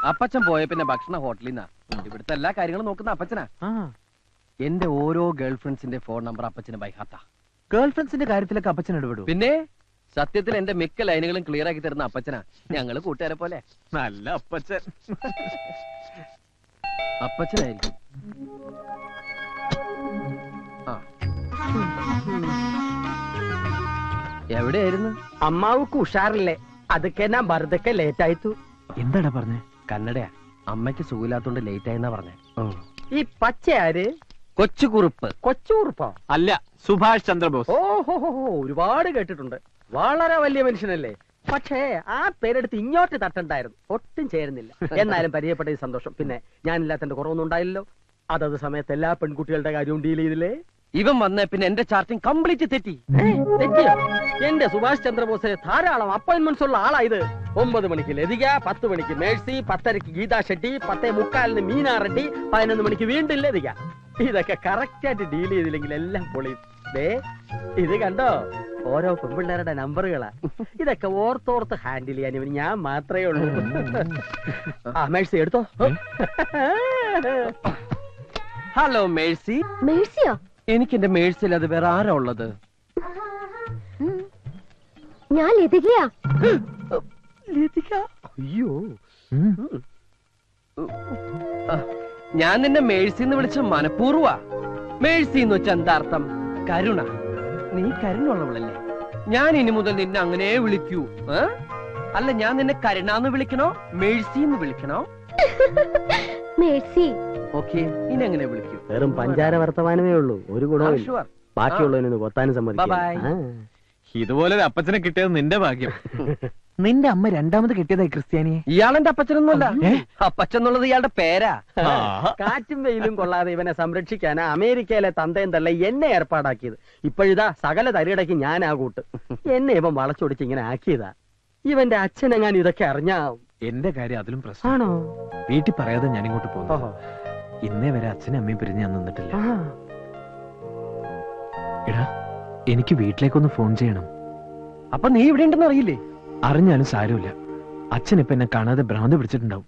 അപ്പച്ചൻ പോയ പിന്നെ ഭക്ഷണ ഹോട്ടലിൽ നിന്നാ. ഇവിടുത്തെ എല്ലാ കാര്യങ്ങളും നോക്കുന്ന അപ്പച്ചനാ. എന്റെ ഓരോ ഗേൾ ഫ്രണ്ട്സിന്റെ ഫോൺ നമ്പർ അപ്പച്ചന് ബൈഹാത്താ. ഗേൾ ഫ്രണ്ട്സിന്റെ കാര്യത്തിലൊക്കെ അപ്പച്ചൻ ഇടപെടും. പിന്നെ സത്യത്തിൽ എന്റെ മിക്ക ലൈനുകളും ക്ലിയർ ആക്കി തരുന്ന അപ്പച്ചനാ. ഞങ്ങള് കൂട്ടുകാരെ പോലെ. നല്ല അപ്പച്ചൻ. അപ്പച്ചനായിരിക്കും. എവിടെയായിരുന്നു? അമ്മാവുക്ക് ഉഷാറില്ലേ? അതൊക്കെ ഞാൻ വെറുതെ ലേറ്റ് ആയിത്തു. എന്താടാ പറഞ്ഞേ? കന്നഡയാ. അമ്മയ്ക്ക് സുഖമില്ലാത്തോണ്ട് ലേറ്റ് ആയെന്നാ പറഞ്ഞേ. ഈ പച്ചയാര്? കൊച്ചുകുറുപ്പ്. കൊച്ചുകുറുപ്പോ? അല്ല, സുഭാഷ് ചന്ദ്രബോസ്. ഓഹോ, ഒരുപാട് കേട്ടിട്ടുണ്ട്. വളരെ വലിയ മനുഷ്യനല്ലേ? പക്ഷേ ആ പേരെടുത്ത് ഇങ്ങോട്ട് തട്ടണ്ടായിരുന്നു. ഒട്ടും ചേരുന്നില്ല. എന്നാലും പരിചയപ്പെട്ട സന്തോഷം. പിന്നെ ഞാനില്ലാത്തന്റെ കുറവൊന്നും ഉണ്ടായില്ലല്ലോ. അതത് സമയത്ത് എല്ലാ പെൺകുട്ടികളുടെ കാര്യവും ഡീൽ ചെയ്തില്ലേ? ഇവൻ വന്നേ പിന്നെ എന്റെ ചാർട്ടിങ് കംപ്ലീറ്റ് തെറ്റി. തെറ്റിയോ? എന്റെ സുഭാഷ് ചന്ദ്രബോസിന് ധാരാളം അപ്പോയിന്റ്മെന്റ്സ് ഉള്ള ആളായത്. 9 മണിക്ക് ലതിക, 10 മണിക്ക് മേഴ്സി, 10:30 ഗീതാ ഷെട്ടി, 10:45 മീനാ റെഡ്ഡി, 11 മണിക്ക് വീണ്ടും ലതിക. ഇതൊക്കെ കറക്റ്റ് ആയിട്ട് ഡീൽ ചെയ്തില്ലെങ്കിൽ എല്ലാം പൊളിയും. ഇത് കണ്ടോ? ഓരോ പെൺപിള്ളേരുടെ നമ്പറുകളാ. ഇതൊക്കെ ഓർത്തോർത്ത് ഹാൻഡിൽ ചെയ്യാൻ ഇവന് ഞാൻ മാത്രമേ ഉള്ളൂ. ആ മേഴ്സി എടുത്തോ. Hello Mercy. മേഴ്സിയോ? എനിക്ക് എന്റെ മേഴ്സിൽ അത് വേറെ ആരാ ഉള്ളത്? ഞാൻ ലതികയാ. ലതിക? അയ്യോ, ഞാൻ നിന്നെ മേഴ്സി എന്ന് വിളിച്ച മനഃപൂർവ്വ. മേഴ്സി എന്ന് വെച്ച എന്താ അർത്ഥം? കരുണ. നീ കരുണുള്ളവളല്ലേ? ഞാൻ ഇനി മുതൽ നിന്നെ അങ്ങനെ വിളിക്കൂ. അല്ല, ഞാൻ നിന്നെ കരുണാന്ന് വിളിക്കണോ മേഴ്സി എന്ന് വിളിക്കണോ? മേഴ്സി. ഓക്കെ, ഇനി എങ്ങനെ വിളിക്കൂ? വെറും പഞ്ചാര വർത്തമാനമേ ഉള്ളൂ. ഒരു ഗുണവും ബാക്കിയുള്ളതിനൊന്ന് കൊത്താനും സമ്മതിക്കും. ഇതുപോലെ ഒരു അപ്പച്ചനെ കിട്ടിയത് നിന്റെ ഭാഗ്യം. നിന്റെ അമ്മ രണ്ടാമത് കിട്ടിയതായി ക്രിസ്ത്യാനിയെ. ഇയാളെന്റെ അപ്പച്ചനൊന്നുമല്ല. അപ്പച്ചെന്നുള്ളത് ഇയാളുടെ പേരാ. കാറ്റും വെയിലും കൊള്ളാതെ ഇവനെ സംരക്ഷിക്കാനാ അമേരിക്കയിലെ തന്തയും തള്ള എന്നെ ഏർപ്പാടാക്കിയത്. ഇപ്പോഴിതാ സകല തരികടയ്ക്ക് ഞാൻ ആ കൂട്ട്. എന്നെ ഇവൻ വളച്ചൊടിച്ച് ഇങ്ങനെ ആക്കിയതാ. ഇവന്റെ അച്ഛനെങ്ങാൻ ഇതൊക്കെ അറിഞ്ഞാ എന്റെ കാര്യം അതിലും പ്രശ്നമാണോ? വീട്ടിൽ പറയാതെ ഞാൻ ഇങ്ങോട്ട് പോകുന്നു. ഇന്നേ വരെ അച്ഛനും അമ്മയും പിരിഞ്ഞ് ഞാൻ നിന്നിട്ടില്ല. എടാ, എനിക്ക് വീട്ടിലേക്കൊന്ന് ഫോൺ ചെയ്യണം. അപ്പൊ നീ ഇവിടെ ഉണ്ടെന്ന് അറിയില്ലേ? അറിഞ്ഞാലും സാരമില്ല. അച്ഛൻ ഇപ്പൊ എന്നെ കാണാതെ ഭ്രാന്ത് പിടിച്ചിട്ടുണ്ടാവും.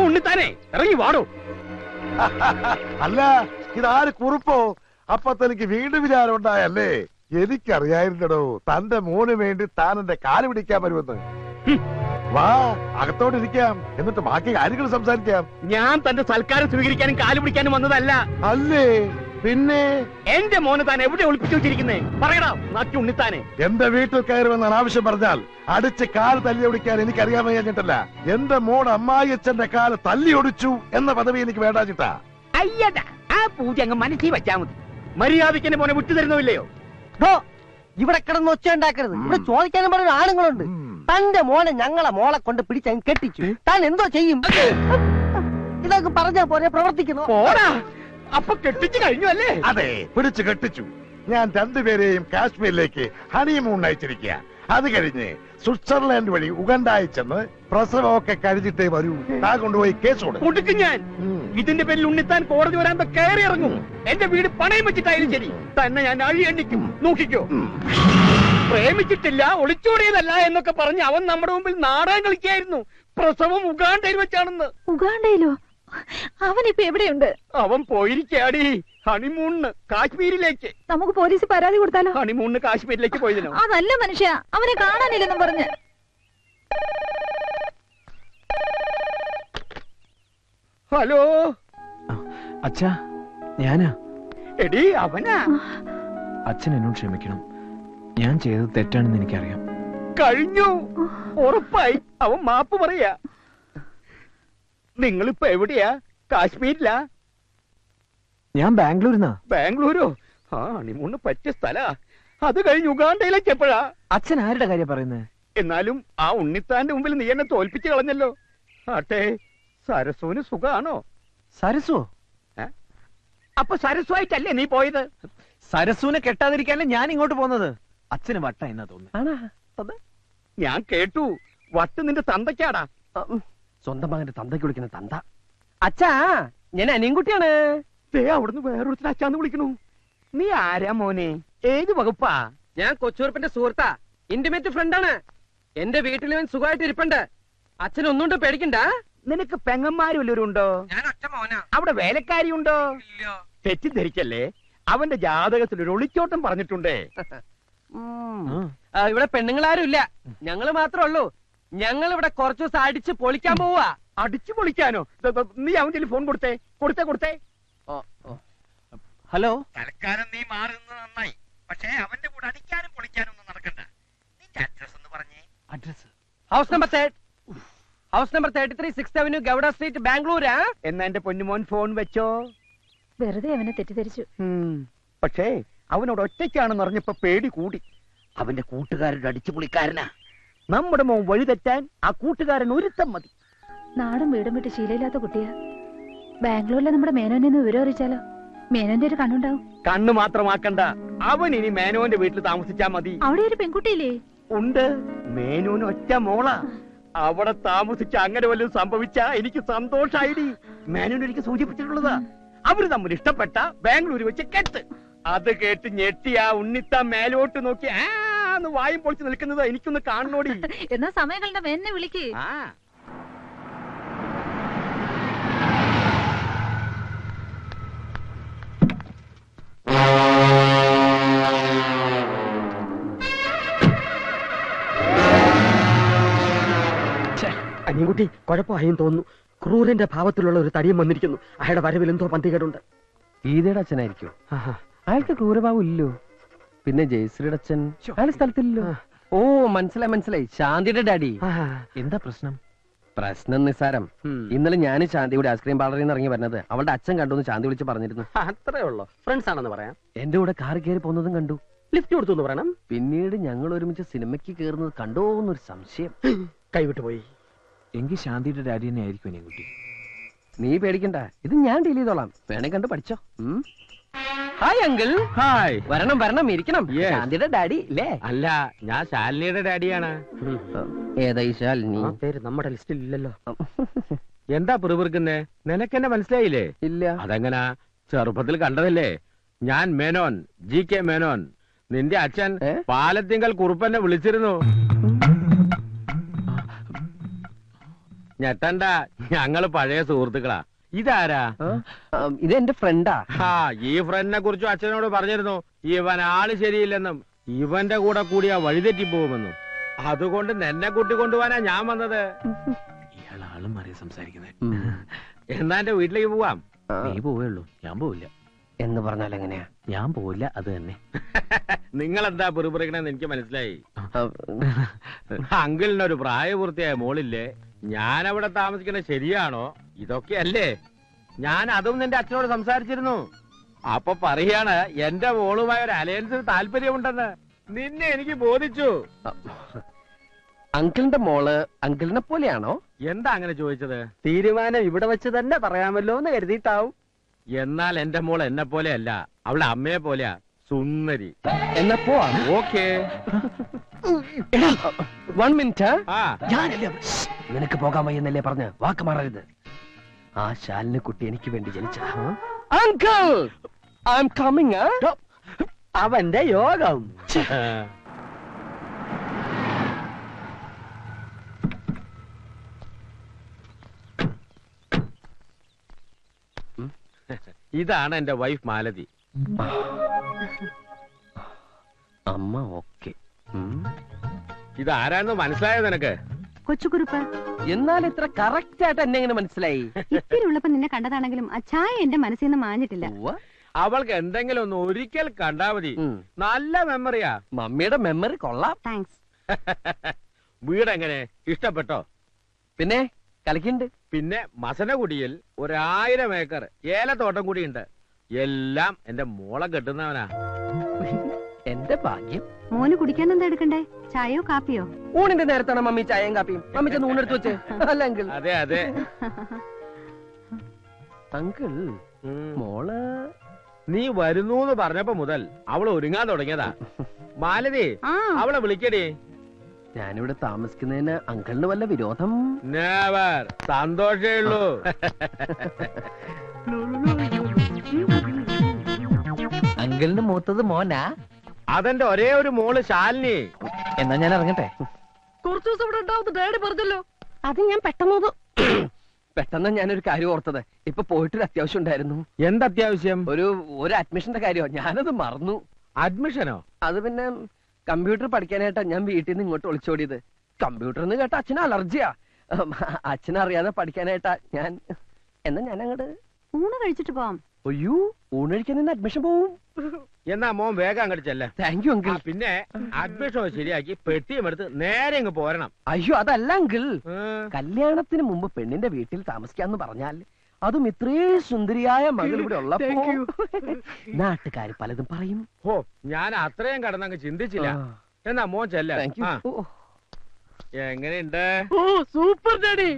ഉണ്ണിത്താനെ ഇറങ്ങി വാടോ. അല്ല, ഇതാര് കുറുപ്പോ? അപ്പൊ തനിക്ക് വീണ്ടും വിചാരം ഉണ്ടായല്ലേ? എനിക്കറിയായിരുന്നടോ തന്റെ മോന് വേണ്ടി താൻ എന്റെ കാല് പിടിക്കാൻ വരുമെന്ന്. വാ, അകത്തോട്ടിരിക്കാം, എന്നിട്ട് ബാക്കി കാര്യങ്ങൾ സംസാരിക്കാം. ഞാൻ തന്റെ സൽക്കാരം സ്വീകരിക്കാനും കാല് പിടിക്കാനും വന്നതല്ല. അല്ലേ പിന്നെ? എന്റെ മോനെ താൻ എവിടെ ഒളിപ്പിച്ചു വെച്ചിരിക്കുന്നേ? പറയടാ നാട്ടി ഉണ്ണിത്താനെ. എന്റെ വീട്ടിൽ കയറുമെന്നാണ് ആവശ്യം പറഞ്ഞാൽ അടിച്ച് കാല് തല്ലി ഒടിക്കാൻ എനിക്കറിയാൻ കഴിഞ്ഞിട്ടല്ല. എന്റെ മോൻ അമ്മായിയച്ഛന്റെ കാല് തല്ലി ഒടിച്ചു എന്ന പദവി എനിക്ക് വേണ്ടാച്ചിട്ടാ. അയ്യടാ, ആ പൂജ അങ്ങ് മനസ്സിൽ വെച്ചാ മതി. മര്യാദയ്ക്ക് എന്നെ മോനെ വിട്ടു തരുന്നില്ലയോ? ഇവിടെ കിടന്ന് ഒച്ച ഉണ്ടാക്കരുത്. ഇവിടെ ചോദിക്കാനും പറഞ്ഞ ആണുങ്ങളുണ്ട്. തന്റെ മോനെ ഞങ്ങളെ മോളെ കൊണ്ട് പിടിച്ചങ്ങ് കെട്ടിച്ചു. താൻ എന്തോ ചെയ്യും? ഇതൊക്കെ പറഞ്ഞാ പോലെ പ്രവർത്തിക്കുന്നു. അപ്പൊ കെട്ടിച്ചു കഴിഞ്ഞു അല്ലേ? അതെ, പിടിച്ചു കെട്ടിച്ചു. ഞാൻ രണ്ടുപേരെയും കാശ്മീരിലേക്ക് ഹണിമൂൺ അയച്ചിരിക്കുക. അത് കഴിഞ്ഞ് സ്വിറ്റ്സർലാൻഡ് വഴി ഉഗണ്ടായി ചെന്ന് പ്രസവമൊക്കെ കഴിഞ്ഞിട്ടേ വരൂ. താ കൊണ്ടുപോയി കേസ് കൊടുക്കും ഞാൻ. ഇതിന്റെ പേരിൽ ഉണ്ണിത്താൻ കോടതി വരാൻ കയറി ഇറങ്ങും. എന്റെ വീട് പണയം വെച്ചിട്ടായാലും ശരി, തന്നെ ഞാൻ അഴി എണ്ണിക്കും. നോക്കിക്കോ. പ്രേമിച്ചിട്ടില്ല, ഒളിച്ചോടിയതല്ല എന്നൊക്കെ പറഞ്ഞ് അവൻ നമ്മുടെ മുമ്പിൽ നാടകം കളിക്കായിരുന്നു. പ്രസവം ഉഗാണ്ടയിൽ വെച്ചാണെന്ന്. ഉഗാണ്ടയിലോ? അവനിപ്പോ എവിടെയുണ്ട്? അവൻ പോയിരിക്കാടി ഹണിമൂണിന് കാശ്മീരിലേക്ക്. നമുക്ക് പോലീസ് പരാതി കൊടുത്താലോ? ഹണിമൂണിന് കാശ്മീരിലേക്ക് പോയതിനോ? അതല്ല മനുഷ്യ, അവനെ കാണാനില്ലെന്നും പറഞ്ഞ്. ഹലോ അച്ഛാ, ഞാനാ. എടി അവനാ. അച്ഛൻ എന്നോട് ക്ഷമിക്കണം. ഞാൻ ചെയ്തത് തെറ്റാണെന്ന് എനിക്കറിയാം. കഴിഞ്ഞു, ഉറപ്പായി. അവൻ മാപ്പ് പറയാ. നിങ്ങളിപ്പോ എവിടെയാ? കാശ്മീരിലാ? ഞാൻ ബാംഗ്ലൂരിന്നാ. ബാംഗ്ലൂരോ? ആ, ഹണിമൂണിന് പറ്റിയ സ്ഥലാ. അത് കഴിഞ്ഞ് ഉഗാണ്ടയിലേക്ക് എപ്പോഴാ? അച്ഛൻ ആരുടെ കാര്യം പറയുന്നത്? എന്നാലും ആ ഉണ്ണിത്താന്റെ മുമ്പിൽ നീ എന്നെ തോൽപ്പിച്ചു കളഞ്ഞല്ലോ. ആട്ടെ, സരസുവിന് സുഖാണോ? സരസോ? അപ്പൊ സരസുവായിട്ടല്ലേ നീ പോയത്? സരസുവിനെ കെട്ടാതിരിക്കാനല്ലേ ഞാൻ ഇങ്ങോട്ട് പോകുന്നത്. അച്ഛന് വട്ട എന്നാ തോന്നുന്നു. ഞാൻ കേട്ടു. വട്ട് നിന്റെ തന്തയ്ക്കാടാ. സ്വന്തം മകന്റെ തന്തയ്ക്ക് വിളിക്കുന്ന തന്ത. അച്ഛാ, ഞാൻ അനിയൻകുട്ടിയാണ്. അവിടുന്ന് വേറൊരുത്തിന് അച്ഛാന്ന് വിളിക്കണു. നീ ആരാ മോനെ? ഏത് വകുപ്പാ? ഞാൻ കൊച്ചൂർപ്പിന്റെ സുഹൃത്താ, ഇന്റിമേറ്റ് ഫ്രണ്ടാണ്. എന്റെ വീട്ടിൽ ഇവൻ സുഖമായിട്ട് ഇരിപ്പുണ്ട്. അച്ഛൻ ഒന്നുകൊണ്ട് പേടിക്കണ്ട. നിനക്ക് പെങ്ങന്മാരും വല്ലവരുണ്ടോ? ഞാൻ ഒറ്റ മോനാ. അവിടെ വേലക്കാരി ഉണ്ടോ? തെറ്റിദ്ധരിക്കല്ലേ, അവന്റെ ജാതകത്തിൽ ഒരു ഒളിച്ചോട്ടം പറഞ്ഞിട്ടുണ്ടേ. ഇവിടെ പെണ്ണുങ്ങളാരും ഇല്ല, ഞങ്ങള് മാത്രമേ ഉള്ളൂ. ഞങ്ങൾ ഇവിടെ കുറച്ചു ദിവസം അടിച്ച് പൊളിക്കാൻ പോവാ. അടിച്ചു പൊളിക്കാനോ? നീ അവന്റെ ഫോൺ കൊടുത്തേ. കൊടുത്തേ. ഹലോ, തൽക്കാലം നീ മാറുന്നത് നന്നായി. പക്ഷേ അവന്റെ കൂടെ അടിക്കാനും പൊളിക്കാനും ഒന്നും നടക്കണ്ട. നിന്റെ അഡ്രസ് ഒന്ന് പറഞ്ഞേ. Address house number 33 6th Avenue, Gowda street, ബാംഗ്ലൂരാ. എന്നാ എന്റെ പൊന്നുമോൻ ഫോൺ വെച്ചോ. വെറുതെ അവനെ തെറ്റിദ്ധരിച്ചു. പക്ഷേ അവനോട് ഒറ്റയ്ക്കാണെന്ന് അറിഞ്ഞപ്പോ പേടി കൂടി. അവന്റെ കൂട്ടുകാരുടെ അടിച്ചു പൊളിക്കാരനാ. നമ്മുടെ മോൻ വഴി തെറ്റാൻ ആ കൂട്ടുകാരൻ ഒരുത്തം മതി. നാടും വീടും വിട്ട് ശീലമില്ലാത്ത കുട്ടിയാ. ബാംഗ്ലൂരിലെ നമ്മുടെ മേനോനെ ഒന്ന് വിവരം അറിയിച്ചാലോ? മേനോന്റെ ഒരു കണ്ണുണ്ടാവും. കണ്ണു മാത്രമാക്കണ്ട, അവൻ ഇനി മേനോന്റെ വീട്ടിൽ താമസിച്ചാ മതി. അവിടെ ഒരു പെൺകുട്ടിയില്ലേ? ഉണ്ട്, മേനോന് ഒറ്റ മോളാ. അവിടെ താമസിച്ച അങ്ങനെ വല്ലതും സംഭവിച്ചാ എനിക്ക് സന്തോഷായിടി. മേനോൻ എനിക്ക് സൂചിപ്പിച്ചിട്ടുള്ളതാ. അവര് തമ്മിൽ ഇഷ്ടപ്പെട്ട ബാംഗ്ലൂർ വെച്ച് കെട്ട്. അത് കേട്ട് ഞെട്ടി ആ ഉണ്ണിത്ത മേലോട്ട് നോക്കി ആന്ന് വായും പൊളിച്ച് നിൽക്കുന്നത് എനിക്കൊന്ന് കാണണോടി. എന്നാ സമയങ്ങളുടെ മേനെ വിളിക്ക്. ആ അനിയൻകുട്ടി, കുഴപ്പമായും തോന്നുന്നു. ക്രൂരന്റെ ഭാവത്തിലുള്ള ഒരു തടിയും വന്നിരിക്കുന്നു. അയാളുടെ വരവിൽ എന്തോ പന്തികേടുണ്ട്. ഗീതയുടെ അച്ഛനായിരിക്കും. അയാൾക്ക് ക്രൂരഭാവം ഇല്ലോ. പിന്നെ ജയശ്രീയുടെ അച്ഛൻ അയാൾ സ്ഥലത്തില്ലല്ലോ. ഓ, മനസ്സിലായി. ശാന്തിയുടെ ഡാഡി. എന്താ പ്രശ്നം? പ്രശ്നം നിസ്സാരം. ഇന്നലെ ഞാൻ ശാന്തിയുടെ ഐസ്ക്രീം പാർലറിൽ നിന്ന് ഇറങ്ങി വരുന്നത് അവളുടെ അച്ഛൻ കണ്ടു ശാന്തി വിളിച്ച് പറഞ്ഞിരുന്നു. അത്രേ ഉള്ളൂ. ഫ്രണ്ട്സ് ആണെന്ന് പറയാം. എന്റെ കൂടെ കാറ് കയറി പോകുന്നതും കണ്ടു. ലിഫ്റ്റ് കൊടുത്തു എന്ന് പറയണം. പിന്നീട് ഞങ്ങൾ ഒരുമിച്ച് സിനിമയ്ക്ക് കയറുന്നത് കണ്ടോന്നൊരു സംശയം. കൈവിട്ടു പോയി. എങ്കിൽ ശാന്തിയുടെ ഡാഡി തന്നെ ആയിരിക്കും കുട്ടി. നീ പേടിക്കണ്ട, ഇത് ഞാൻ ഡീൽ ചെയ്തോളാം. വേണേ കണ്ട് പഠിച്ചോ. Hi uncle. ഹായ്. വരണം ഇരിക്കണം. Yes. ശാന്തിയുടെ ഡാഡി അല്ലേ? അല്ല, ഞാൻ ശാലിനിയുടെ ഡാഡിയാണ്. ഏതാ ഈ ശാലിനി? പേര് നമ്മുടെ ലിസ്റ്റിൽ ഇല്ലല്ലോ. എന്താ പിറുപിറുക്കുന്നേ? നിനക്കെന്നെ മനസ്സിലായില്ലേ? ഇല്ല. അതെങ്ങനാ? ചെറുപ്പത്തിൽ കണ്ടതല്ലേ. ഞാൻ മേനോൻ, GK മേനോൻ. നിന്റെ അച്ഛൻ പാലത്തിങ്കൽ കുറുപ്പന്നെ വിളിച്ചിരുന്നു. ഞെട്ടണ്ട, ഞങ്ങള് പഴയ സുഹൃത്തുക്കളാ. ഇതാരാ? ഇത് എന്റെ ഫ്രണ്ടാ. ഈ ഫ്രണ്ടിനെ കുറിച്ചും അച്ഛനോട് പറഞ്ഞിരുന്നു. ഇവൻ ആള് ശരിയില്ലെന്നും ഇവന്റെ കൂടെ കൂടിയാ വഴിതെറ്റി പോകുമെന്നും. അതുകൊണ്ട് നിന്നെ കൂട്ടിക്കൊണ്ടുപോവാനാ ഞാൻ വന്നത്. ഇയാൾ ആളും മാറി സംസാരിക്കുന്നത്. എന്നാ എന്റെ വീട്ടിലേക്ക് പോവാം. നീ പോവുള്ളൂ, ഞാൻ പോവില്ല. എന്ന് പറഞ്ഞാൽ എങ്ങനെയാ? ഞാൻ പോവില്ല, അത് തന്നെ. നിങ്ങളെന്താ പിറുപിറുക്കണെന്ന് എനിക്ക് മനസ്സിലായി. അങ്കിളിനൊരു പ്രായപൂർത്തിയായ മോളില്ലേ? ഞാൻ അവിടെ താമസിക്കുന്നത് ശരിയാണോ? ഇതൊക്കെയല്ലേ? ഞാൻ അതും നിന്റെ അച്ഛനോട് സംസാരിച്ചിരുന്നു. അപ്പൊ പറയാണ് എന്റെ മോളുമായ ഒരു അലയൻസിന് താല്പര്യമുണ്ടെന്ന്. നിന്നെ എനിക്ക് ബോധിച്ചു. അങ്കിളിന്റെ മോള് അങ്കിളിനെ പോലെയാണോ? എന്താ അങ്ങനെ ചോദിച്ചത്? തീരുമാനം ഇവിടെ വെച്ച് തന്നെ പറയാമല്ലോ എന്ന് കരുതിയിട്ടാവും. എന്നാൽ എന്റെ മോൾ എന്നെ പോലെയല്ല, അവളെ അമ്മയെ പോലെയാ. സുന്ദരി. എന്നാ പോവാ. ഓക്കേ. 1 മിനിറ്റ്. ഞാനല്ലേ നിനക്ക് പോകാൻ വയ്യെന്നല്ലേ പറഞ്ഞ് വാക്ക് മാറരുത്. ആ ശാലിനി കുട്ടി എനിക്ക് വേണ്ടി ജനിച്ചതാ. Uncle, I am coming. അവന്റെ യോഗം. ഇതാണ് എന്റെ വൈഫ് മാലതി. അമ്മ ഓക്കെ. ഇതാരാന്ന് മനസ്സിലായോ നിനക്ക്? കൊച്ചുകുറുപ്പ്. എന്നാൽ ഇത്ര കറക്റ്റ് ആയിട്ട് എന്നെ എങ്ങനെ മനസ്സിലായി? ഇത്തിരി ഉള്ളപ്പോ നിന്നെ കണ്ടതാണെങ്കിലും ആ ചായ എന്റെ മനസ്സിൽ നിന്ന് മാഞ്ഞിട്ടില്ല. അവൾക്ക് എന്തെങ്കിലും ഒന്ന് ഒരിക്കൽ കണ്ടാ മതി. നല്ല മെമ്മറിയാ. മമ്മിയുടെ മെമ്മറി കൊള്ളാം. താങ്ക്സ്. വീടെങ്ങനെ ഇഷ്ടപ്പെട്ടോ? പിന്നെ കളിക്കുന്നുണ്ട്. പിന്നെ മസനഗുഡിയിൽ 1000 ഏക്കർ ഏലത്തോട്ടം കൂടിയുണ്ട്. എല്ലാം എന്റെ മോളെ കെട്ടുന്നവനാ. എന്റെ ഭാഗ്യം. മോന് കുടിക്കാൻ എന്താ എടുക്കണ്ടേ? ചായയോ കാപ്പിയോ? ഊണിന്റെ നേരത്താണ് മമ്മി ചായയും കാപ്പിയും. മമ്മി ചെന്ന് ഊണെടുത്ത് വെച്ച്. അല്ല അങ്കിൾ. അതെ അതെ. അങ്കിൾ, മോള് നീ വരുന്നൂന്ന് പറഞ്ഞപ്പോ മുതൽ അവള് ഒരുങ്ങാൻ തുടങ്ങിയതാ. മാലതി, അവളെ വിളിക്കടി. ഞാനിവിടെ താമസിക്കുന്നതിന് അങ്കിളിന് വല്ല വിരോധം? നെവർ. സന്തോഷേ ഉള്ളൂ. അങ്കിളിന് മൂത്തത് മോനാ? അതെന്റെ ഒരേ ഒരു മോള് ശാലിനി. എന്നാ ഞാൻ ഇറങ്ങട്ടെ. കുറച്ചു ദിവസം ഇവിടെ ഉണ്ടാവുന്ന ഡാഡി പറഞ്ഞല്ലോ. അത് ഞാൻ പെട്ടെന്ന് ഞാനൊരു കാര്യം ഓർത്തത്. ഇപ്പൊ പോയിട്ടൊരു അത്യാവശ്യം ഉണ്ടായിരുന്നു. എന്ത് അത്യാവശ്യം? ഒരു അഡ്മിഷന്റെ കാര്യമോ, ഞാനത് മറന്നു. അഡ്മിഷനോ? അത് പിന്നെ കമ്പ്യൂട്ടർ പഠിക്കാനായിട്ടാ ഞാൻ വീട്ടിൽ നിന്ന് ഇങ്ങോട്ട് ഒളിച്ചോടിയത്. കമ്പ്യൂട്ടർ എന്ന് കേട്ട അച്ഛന് അലർജിയാ. അച്ഛനറിയാതെ പഠിക്കാനായിട്ടാ ഞാൻ. എന്നാ ഞാൻ അങ്ങോട്ട് ഊണ് കഴിച്ചിട്ട് പോവാം. അയ്യോ, ഊണ് കഴിക്കാൻ നിന്ന് അഡ്മിഷൻ പോവും. എന്നാ മോൻ വേഗം അങ്ങോട്ട് ചെല്ലേ. Thank you uncle. പിന്നെ അഡ്മിഷൻ ശരിയാക്കി പെട്ടിയും എടുത്ത് നേരെ ഇങ്ങ് പോരണം. അയ്യോ അതല്ല അങ്കിൾ, കല്യാണത്തിന് മുമ്പ് പെണ്ണിന്റെ വീട്ടിൽ താമസിക്കാന്ന് പറഞ്ഞാൽ അതും ഇത്രയും സുന്ദരിയായ മകൾ ഇവിടെ ഉള്ളപ്പോ നാട്ടുകാര് പലതും പറയും. ഓ, ഞാൻ അത്രയും കടന്നങ്ങ് ചിന്തിച്ചില്ല. എന്നാ മോൻ ചെല്ല. Thank you. എങ്ങനെയുണ്ട്? Super daddy.